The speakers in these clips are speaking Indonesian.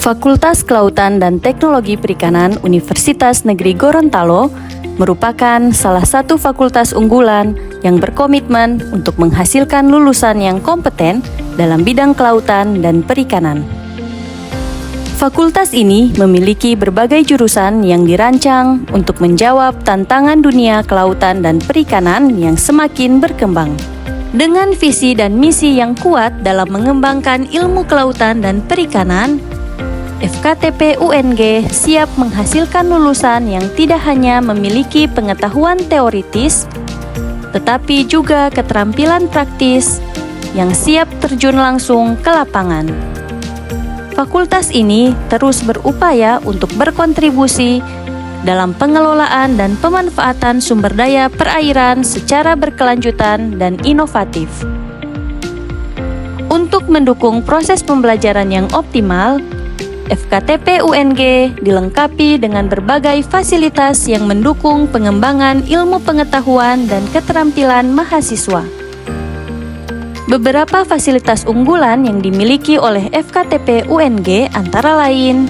Fakultas Kelautan dan Teknologi Perikanan Universitas Negeri Gorontalo merupakan salah satu fakultas unggulan yang berkomitmen untuk menghasilkan lulusan yang kompeten dalam bidang kelautan dan perikanan. Fakultas ini memiliki berbagai jurusan yang dirancang untuk menjawab tantangan dunia kelautan dan perikanan yang semakin berkembang. Dengan visi dan misi yang kuat dalam mengembangkan ilmu kelautan dan perikanan, FKTP UNG siap menghasilkan lulusan yang tidak hanya memiliki pengetahuan teoritis, tetapi juga keterampilan praktis yang siap terjun langsung ke lapangan. Fakultas ini terus berupaya untuk berkontribusi dalam pengelolaan dan pemanfaatan sumber daya perairan secara berkelanjutan dan inovatif. Untuk mendukung proses pembelajaran yang optimal, FKTP UNG dilengkapi dengan berbagai fasilitas yang mendukung pengembangan ilmu pengetahuan dan keterampilan mahasiswa. Beberapa fasilitas unggulan yang dimiliki oleh FKTP UNG antara lain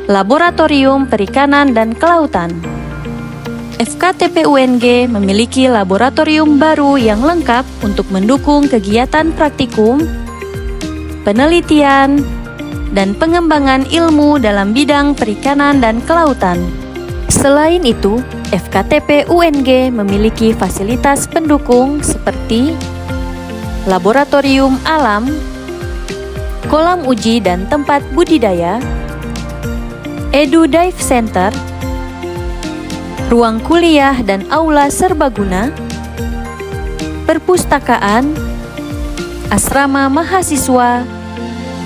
Laboratorium Perikanan dan Kelautan. FKTP UNG memiliki laboratorium baru yang lengkap untuk mendukung kegiatan praktikum, penelitian, dan pengembangan ilmu dalam bidang perikanan dan kelautan. Selain itu, FKTP UNG memiliki fasilitas pendukung seperti laboratorium alam, kolam uji dan tempat budidaya, Edu Dive Center, ruang kuliah dan aula serbaguna, perpustakaan, asrama mahasiswa,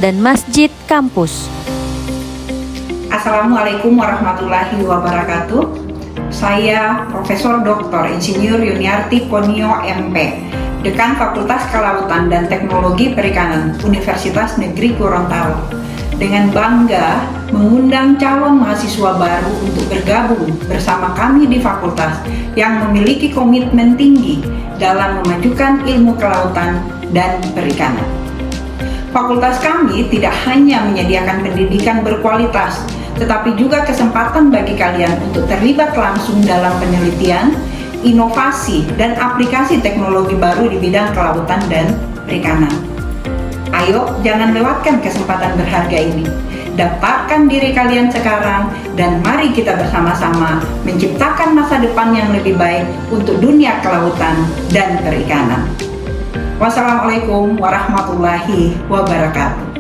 dan masjid kampus. Assalamualaikum warahmatullahi wabarakatuh. Saya Profesor Dr. Insinyur Yuniarti Konio MP, Dekan Fakultas Kelautan dan Teknologi Perikanan Universitas Negeri Gorontalo. Dengan bangga mengundang calon mahasiswa baru untuk bergabung bersama kami di fakultas yang memiliki komitmen tinggi dalam memajukan ilmu kelautan dan perikanan. Fakultas kami tidak hanya menyediakan pendidikan berkualitas, tetapi juga kesempatan bagi kalian untuk terlibat langsung dalam penelitian, inovasi, dan aplikasi teknologi baru di bidang kelautan dan perikanan. Ayo, jangan lewatkan kesempatan berharga ini. Daftarkan diri kalian sekarang dan mari kita bersama-sama menciptakan masa depan yang lebih baik untuk dunia kelautan dan perikanan. Wassalamualaikum warahmatullahi wabarakatuh.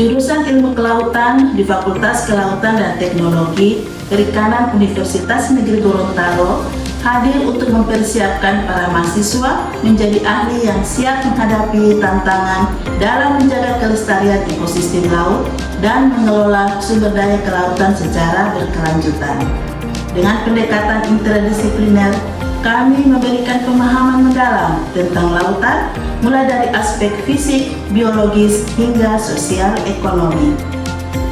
Jurusan Ilmu Kelautan di Fakultas Kelautan dan Teknologi Perikanan Universitas Negeri Gorontalo hadir untuk mempersiapkan para mahasiswa menjadi ahli yang siap menghadapi tantangan dalam menjaga kelestarian ekosistem laut dan mengelola sumber daya kelautan secara berkelanjutan. Dengan pendekatan interdisipliner, kami memberikan pemahaman mendalam tentang lautan, mulai dari aspek fisik, biologis, hingga sosial ekonomi.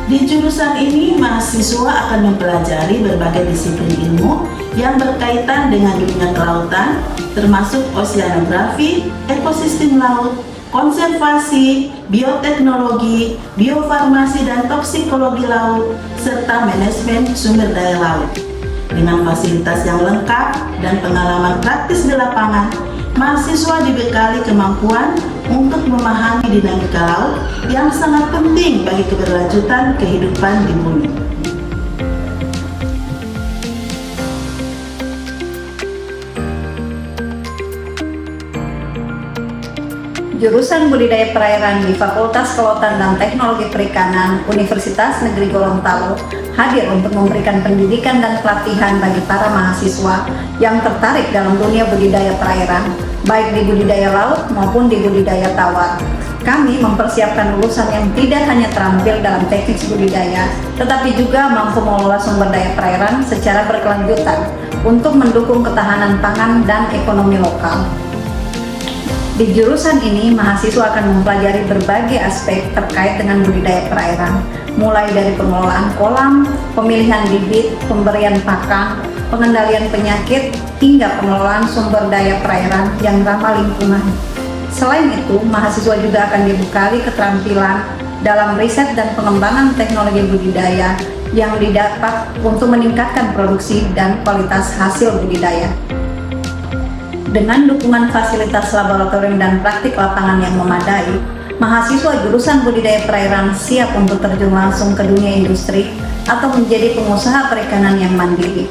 Di jurusan ini, mahasiswa akan mempelajari berbagai disiplin ilmu yang berkaitan dengan dunia kelautan, termasuk oseanografi, ekosistem laut, konservasi, bioteknologi, biofarmasi dan toksikologi laut, serta manajemen sumber daya laut. Dengan fasilitas yang lengkap dan pengalaman praktis di lapangan, mahasiswa dibekali kemampuan untuk memahami dinamika laut yang sangat penting bagi keberlanjutan kehidupan di bumi. Jurusan Budidaya Perairan di Fakultas Kelautan dan Teknologi Perikanan Universitas Negeri Gorontalo hadir untuk memberikan pendidikan dan pelatihan bagi para mahasiswa yang tertarik dalam dunia budidaya perairan, baik di budidaya laut maupun di budidaya tawar. Kami mempersiapkan lulusan yang tidak hanya terampil dalam teknik budidaya, tetapi juga mampu mengelola sumber daya perairan secara berkelanjutan untuk mendukung ketahanan pangan dan ekonomi lokal. Di jurusan ini, mahasiswa akan mempelajari berbagai aspek terkait dengan budidaya perairan, mulai dari pengelolaan kolam, pemilihan bibit, pemberian pakan, pengendalian penyakit, hingga pengelolaan sumber daya perairan yang ramah lingkungan. Selain itu, mahasiswa juga akan dibekali keterampilan dalam riset dan pengembangan teknologi budidaya yang didapat untuk meningkatkan produksi dan kualitas hasil budidaya. Dengan dukungan fasilitas laboratorium dan praktik lapangan yang memadai, mahasiswa jurusan budidaya perairan siap untuk terjun langsung ke dunia industri atau menjadi pengusaha perikanan yang mandiri.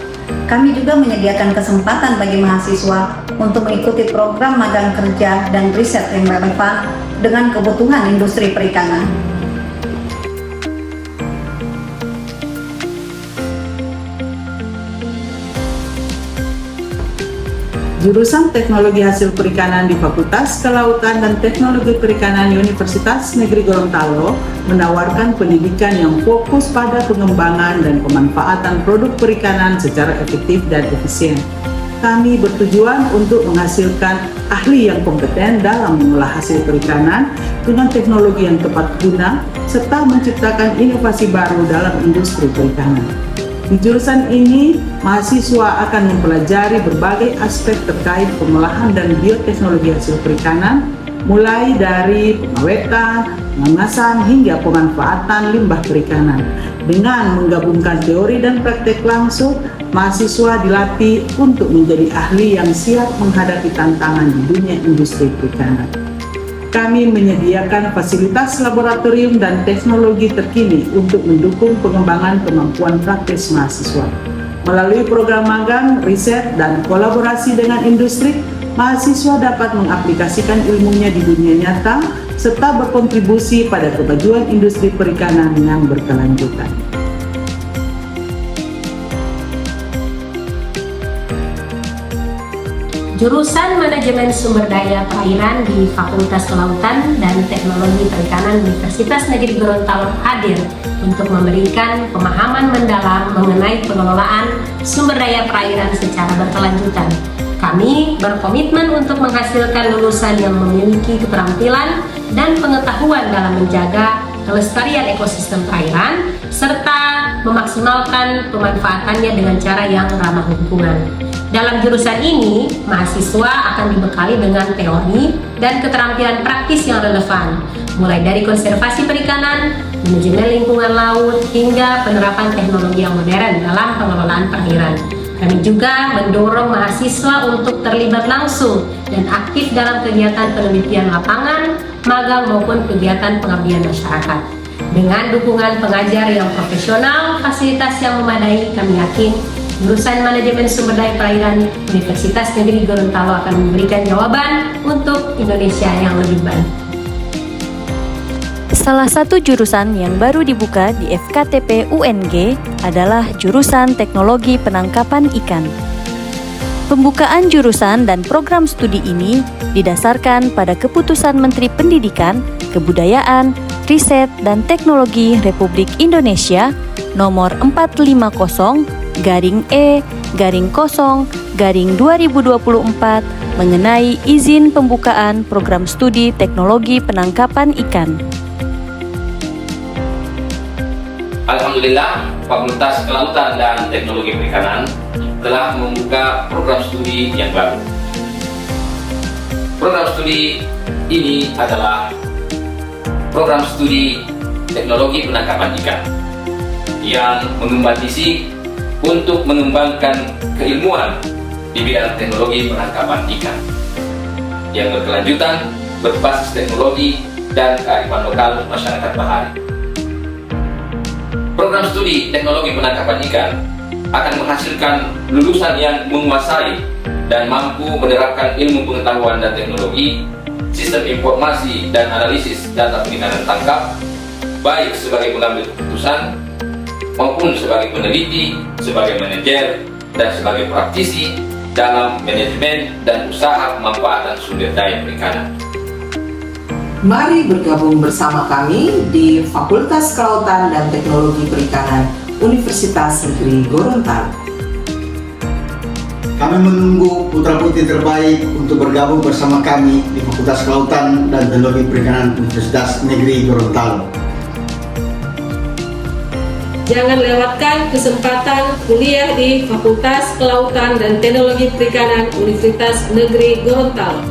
Kami juga menyediakan kesempatan bagi mahasiswa untuk mengikuti program magang kerja dan riset yang relevan dengan kebutuhan industri perikanan. Jurusan Teknologi Hasil Perikanan di Fakultas Kelautan dan Teknologi Perikanan Universitas Negeri Gorontalo menawarkan pendidikan yang fokus pada pengembangan dan pemanfaatan produk perikanan secara efektif dan efisien. Kami bertujuan untuk menghasilkan ahli yang kompeten dalam mengolah hasil perikanan dengan teknologi yang tepat guna, serta menciptakan inovasi baru dalam industri perikanan. Di jurusan ini, mahasiswa akan mempelajari berbagai aspek terkait pengolahan dan bioteknologi hasil perikanan, mulai dari pengawetan, pengemasan, hingga pemanfaatan limbah perikanan. Dengan menggabungkan teori dan praktek langsung, mahasiswa dilatih untuk menjadi ahli yang siap menghadapi tantangan di dunia industri perikanan. Kami menyediakan fasilitas laboratorium dan teknologi terkini untuk mendukung pengembangan kemampuan praktis mahasiswa. Melalui program magang, riset, dan kolaborasi dengan industri, mahasiswa dapat mengaplikasikan ilmunya di dunia nyata serta berkontribusi pada kemajuan industri perikanan yang berkelanjutan. Jurusan Manajemen Sumber Daya Perairan di Fakultas Kelautan dan Teknologi Perikanan Universitas Negeri Gorontalo hadir untuk memberikan pemahaman mendalam mengenai pengelolaan sumber daya perairan secara berkelanjutan. Kami berkomitmen untuk menghasilkan lulusan yang memiliki keterampilan dan pengetahuan dalam menjaga kelestarian ekosistem perairan serta memaksimalkan pemanfaatannya dengan cara yang ramah lingkungan. Dalam jurusan ini, mahasiswa akan dibekali dengan teori dan keterampilan praktis yang relevan, mulai dari konservasi perikanan, manajemen lingkungan laut, hingga penerapan teknologi yang modern dalam pengelolaan perairan. Kami juga mendorong mahasiswa untuk terlibat langsung dan aktif dalam kegiatan penelitian lapangan, magang maupun kegiatan pengabdian masyarakat. Dengan dukungan pengajar yang profesional, fasilitas yang memadai, kami yakin jurusan Manajemen Sumber Daya Perairan Universitas Negeri Gorontalo akan memberikan jawaban untuk Indonesia yang lebih baik. Salah satu jurusan yang baru dibuka di FKTP UNG adalah jurusan Teknologi Penangkapan Ikan. Pembukaan jurusan dan program studi ini didasarkan pada keputusan Menteri Pendidikan, Kebudayaan, Riset, dan Teknologi Republik Indonesia nomor 450-E-0-2024 mengenai izin pembukaan program studi Teknologi Penangkapan Ikan. Alhamdulillah, Fakultas Kelautan dan Teknologi Perikanan telah membuka program studi yang baru. Program studi ini adalah program studi Teknologi Penangkapan Ikan yang mengemban visi untuk mengembangkan keilmuan di bidang teknologi penangkapan ikan yang berkelanjutan, berbasis teknologi dan kearifan lokal masyarakat bahari. Program studi Teknologi Penangkapan Ikan akan menghasilkan lulusan yang menguasai dan mampu menerapkan ilmu pengetahuan dan teknologi sistem informasi dan analisis data perikanan tangkap, baik sebagai pengambil keputusan maupun sebagai peneliti, sebagai manajer, dan sebagai praktisi dalam manajemen dan usaha pemanfaatan sumber daya perikanan. Mari bergabung bersama kami di Fakultas Kelautan dan Teknologi Perikanan Universitas Negeri Gorontalo. Kami menunggu putra-putri terbaik untuk bergabung bersama kami di Fakultas Kelautan dan Teknologi Perikanan Universitas Negeri Gorontalo. Jangan lewatkan kesempatan kuliah di Fakultas Kelautan dan Teknologi Perikanan Universitas Negeri Gorontalo.